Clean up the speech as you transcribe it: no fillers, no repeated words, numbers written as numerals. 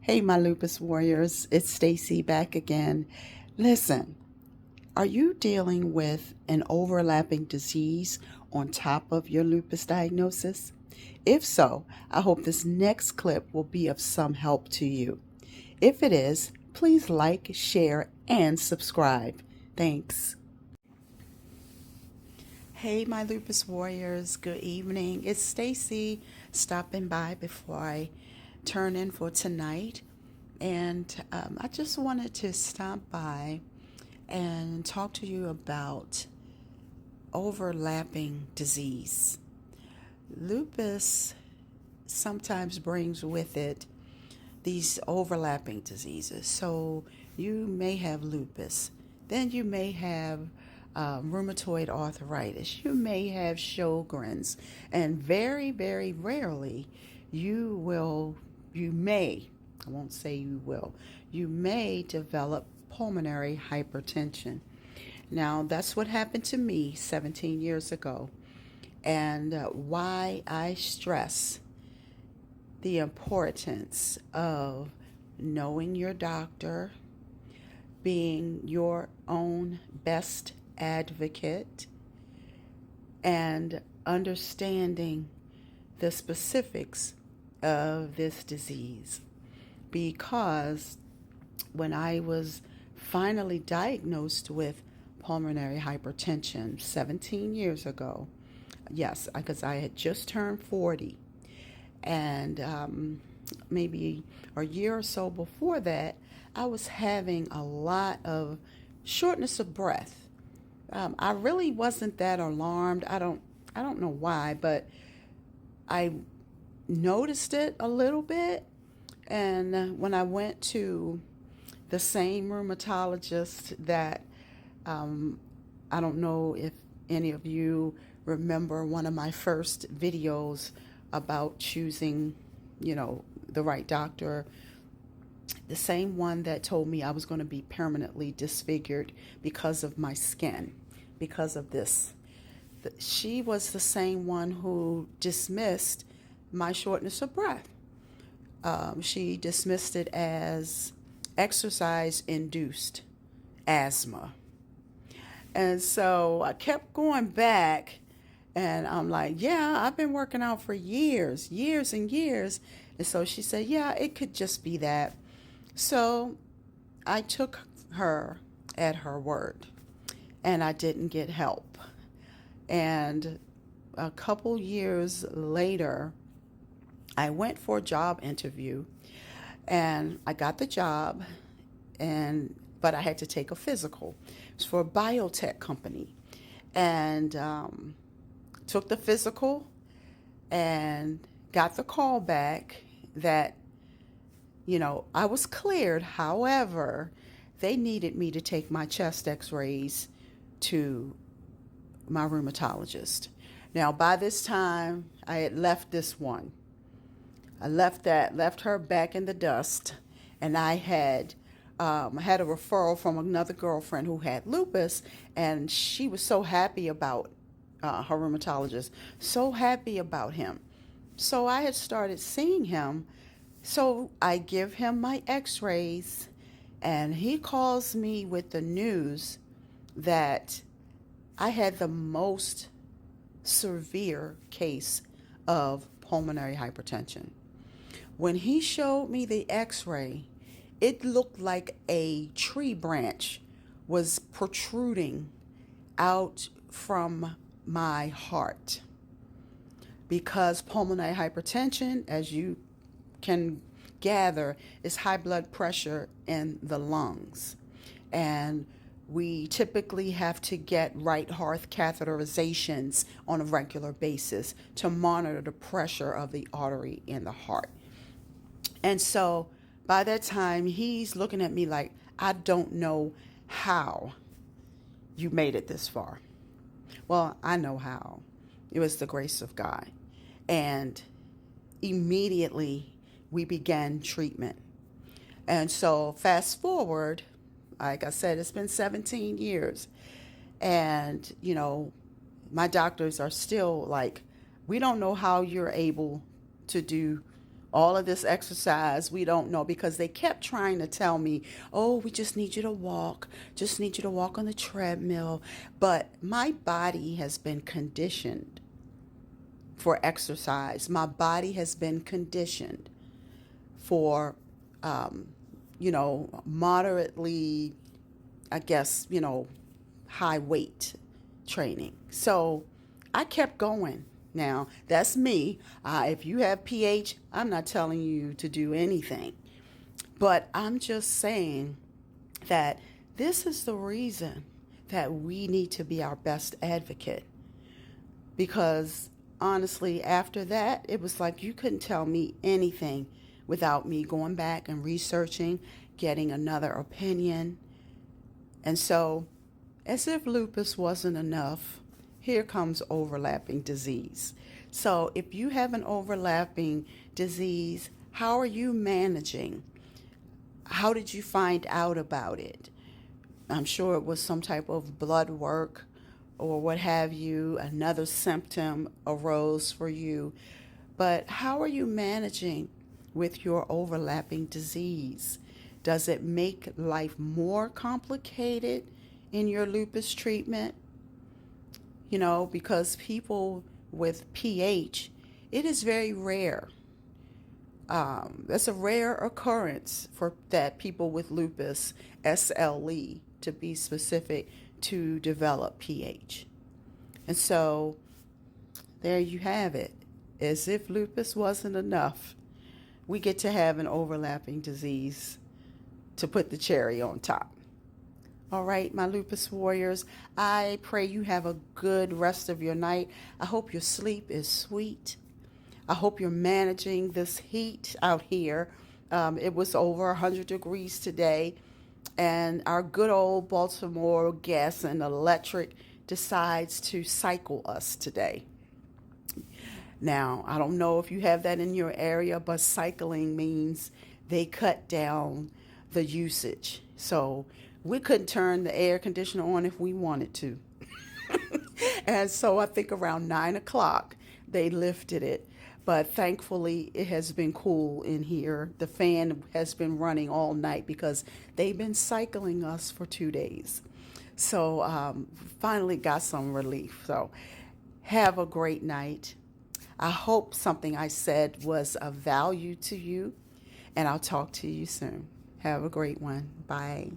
Hey, my Lupus Warriors, it's Stacy back again. Listen, are you dealing with an overlapping disease on top of your lupus diagnosis? If so, I hope this next clip will be of some help to you. If it is, please like, share, and subscribe. Thanks. Hey, my Lupus Warriors, good evening. It's Stacy stopping by before I turn in for tonight. And I just wanted to stop by and talk to you about overlapping disease. Lupus sometimes brings with it these overlapping diseases. So you may have lupus, then you may have rheumatoid arthritis, you may have Sjogren's, and very, very rarely you may, I won't say you will, you may develop pulmonary hypertension. Now, that's what happened to me 17 years ago, and why I stress the importance of knowing your doctor, being your own best advocate, and understanding the specifics of this disease. Because when I was finally diagnosed with pulmonary hypertension 17 years ago, yes, because I had just turned 40, and maybe a year or so before that, I was having a lot of shortness of breath. I really wasn't that alarmed. I don't know why, but I noticed it a little bit. And when I went to the same rheumatologist that I don't know if any of you remember one of my first videos about choosing, the right doctor, the same one that told me I was going to be permanently disfigured because of my skin, because of this. She was the same one who dismissed my shortness of breath. She dismissed it as exercise induced asthma. And so I kept going back, and I'm like, yeah, I've been working out for years, years and years. And so she said, yeah, it could just be that. So I took her at her word, and I didn't get help. And a couple years later, I went for a job interview, and I got the job, but I had to take a physical. It was for a biotech company, and took the physical and got the call back that I was cleared. However, they needed me to take my chest x-rays to my rheumatologist. Now, by this time, I had left this one. I left her back in the dust, and I had had a referral from another girlfriend who had lupus, and she was so happy about her rheumatologist, so happy about him. So I had started seeing him. So I give him my x-rays, and he calls me with the news that I had the most severe case of pulmonary hypertension. When he showed me the x-ray, it looked like a tree branch was protruding out from my heart. Because pulmonary hypertension, as you can gather, is high blood pressure in the lungs. And we typically have to get right heart catheterizations on a regular basis to monitor the pressure of the artery in the heart. And so by that time, he's looking at me like, I don't know how you made it this far. Well, I know how. It was the grace of God. And immediately we began treatment. And so fast forward, like I said, it's been 17 years. And, my doctors are still like, we don't know how you're able to do All of this exercise, we don't know, because they kept trying to tell me, oh, we just need you to walk, just need you to walk on the treadmill. But my body has been conditioned for exercise. My body has been conditioned for, moderately, I guess, high weight training. So I kept going. Now, that's me. If you have pH, I'm not telling you to do anything. But I'm just saying that this is the reason that we need to be our best advocate. Because honestly, after that, it was like you couldn't tell me anything without me going back and researching, getting another opinion. And so, as if lupus wasn't enough, here comes overlapping disease. So if you have an overlapping disease, how are you managing? How did you find out about it? I'm sure it was some type of blood work or what have you. Another symptom arose for you. But how are you managing with your overlapping disease? Does it make life more complicated in your lupus treatment? Because people with pH, it is very rare. That's a rare occurrence for that people with lupus, SLE to be specific, to develop pH. And so there you have it. As if lupus wasn't enough, we get to have an overlapping disease to put the cherry on top. All right, my Lupus Warriors, I pray you have a good rest of your night. I hope your sleep is sweet. I hope you're managing this heat out here. It was over 100 degrees today, and our good old Baltimore gas and electric decides to cycle us today. Now, I don't know if you have that in your area, but cycling means they cut down the usage. So we couldn't turn the air conditioner on if we wanted to. And so I think around 9 o'clock, they lifted it. But thankfully, it has been cool in here. The fan has been running all night because they've been cycling us for 2 days. So finally got some relief. So have a great night. I hope something I said was of value to you, and I'll talk to you soon. Have a great one. Bye.